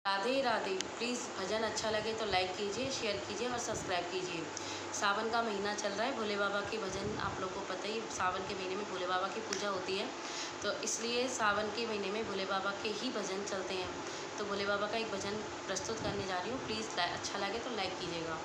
Radhe Radhe. Please भजन अच्छा लगे तो लाइक कीजिए, शेयर कीजिए और सब्सक्राइब कीजिए। सावन का महीना चल रहा है, भोले बाबा के भजन आप लोगों को पता ही, सावन के महीने में भोले बाबा की पूजा होती है, तो इसलिए सावन के महीने में भोले बाबा के ही भजन चलते हैं। तो भोले बाबा का एक भजन प्रस्तुत करने जा रही हूँ, प्लीज़ अच्छा लगे तो लाइक कीजिएगा।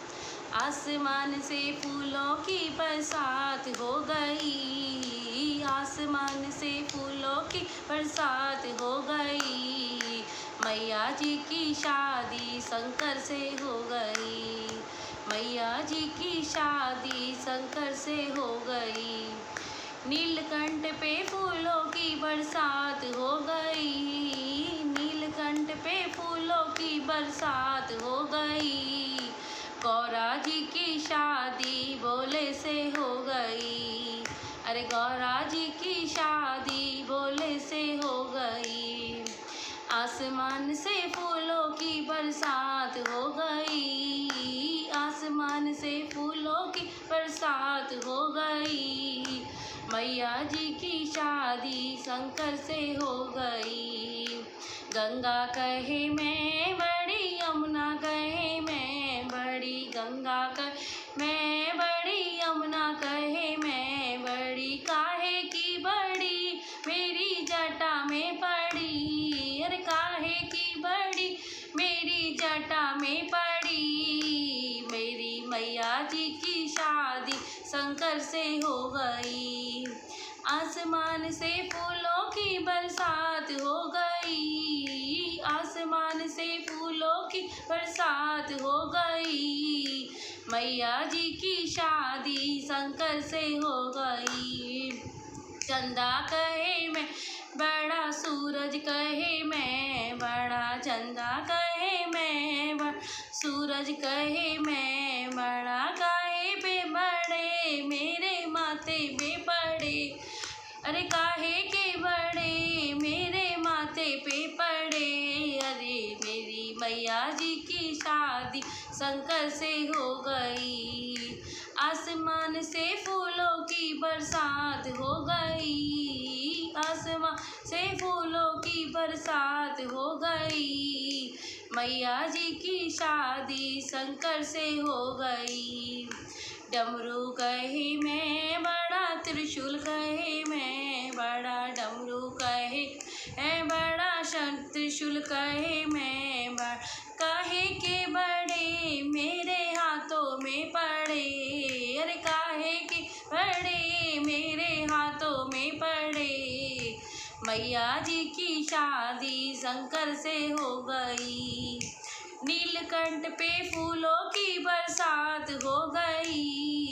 आसमान से फूलों की बरसात हो गई, आसमान से फूलों की बरसात हो गई, मैया जी की शादी शंकर से हो गई, मैया जी की शादी शंकर से हो गई। नीलकंठ पे फूलों की बरसात हो गई, नीलकंठ पे फूलों की बरसात हो गई, गौरा जी की शादी भोले से हो गई, अरे गौरा जी की शादी भोले से हो गई। आसमान से फूलों की बरसात हो गई, आसमान से फूलों की बरसात हो गई, मैया जी की शादी शंकर से हो गई। गंगा कहे मैं बड़ी, यमुना कहे मैं बड़ी, गंगा कहे मैं बड़ी, यमुना कहे मैं बड़ी, काहे की बड़ी मेरी जटा में पड़ी, अरे काहे की बड़ी मेरी जटा में पड़ी, मेरी मैया जी की शादी शंकर से हो गई। आसमान से फूलों की बरसात हो गई, आसमान से फूलों की बरसात हो गई, मैया जी की शादी शंकर से हो गई। चंदा कहे मैं बड़ा, सूरज कहे मैं बड़ा, चंदा कहे मैं बड़ा, सूरज कहे मैं बड़ा, काहे पे बड़े मेरे माथे पे पड़े, अरे काहे के बड़े मेरे माथे पे पड़े, अरे मेरी मैया जी की शादी शंकर से हो गई। आसमान से फूलों की बरसात हो गई, आसमान से फूलों की बरसात हो गई, मैया जी की शादी शंकर से हो गई। डमरू कहे मैं बड़ा, त्रिशूल कहे मैं बड़ा, डमरू कहे मैं बड़ा, त्रिशूल कहे मैं बड़ा, काहे के बड़े मेरे हाथों में पड़े, अरे काहे के बड़े मेरे हाथों में पड़े, मैया जी की शादी शंकर से हो गई। नीलकंठ पे फूलों की बरसात हो गई,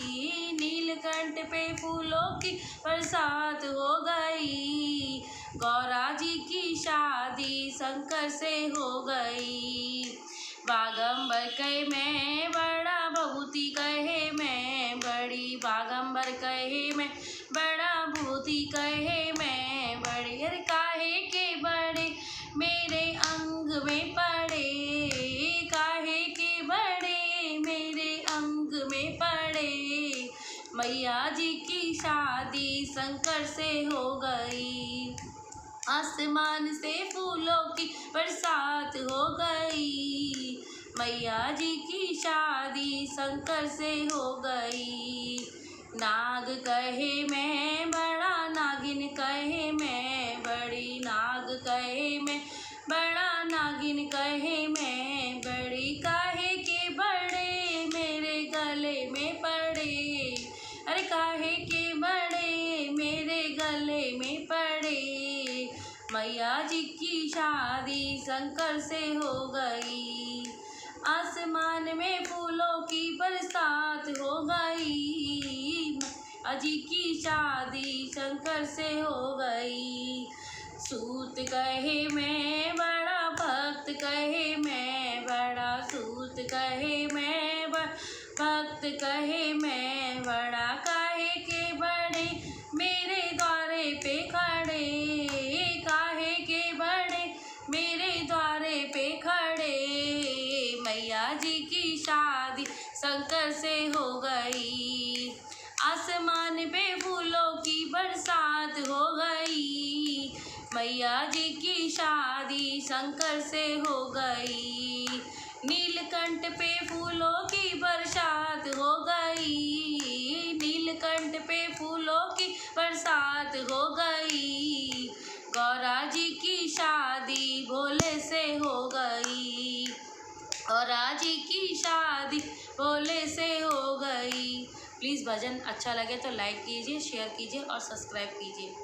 नीलकंठ पे फूलों की बरसात हो गई, गौरा जी की शादी शंकर से हो गई। बागंबर कहे मैं बड़ा, भभूति कहे मैं बड़ी, बागंबर कहे मैं बड़ा, भभूति कहे मैं बड़ी, अरे काहे के बड़े मेरे अंग में पड़े, काहे के बड़े मेरे अंग में पड़े, मैया जी की शादी शंकर से हो गई। आसमान से फूलों की बरसात हो गई, मैया जी की शादी शंकर से हो गई। नाग कहे मैं बड़ा, नागिन कहे मैं बड़ी, नाग कहे मैं बड़ा, नागिन कहे मैं बड़ी, काहे के बड़े मेरे गले में पड़े, अरे काहे के बड़े मेरे गले में पड़े, मैया जी की शादी शंकर से हो गई। आसमान में फूलों की बरसात हो गई, अजी की शादी शंकर से हो गई। सूत कहे मैं बड़ा, भक्त कहे मैं बड़ा, सूत कहे मैं बड़ा, भक्त कहे मैं बड़ा, काहे के बड़े मेरे द्वारे पे खड़े, काहे के बड़े मेरे द्वारे पे खड़े, मैया जी की शादी शंकर से हो गई। आसमान पे फूलों की बरसात हो गई, मैया जी की शादी शंकर से हो गई। पे फूलों की बरसात हो गई, नीलकंठ पे फूलों की बरसात हो गई, गौरा जी की शादी भोले से हो गई, गौरा जी की शादी भोले से हो गई। प्लीज़ भजन अच्छा लगे तो लाइक कीजिए, शेयर कीजिए और सब्सक्राइब कीजिए।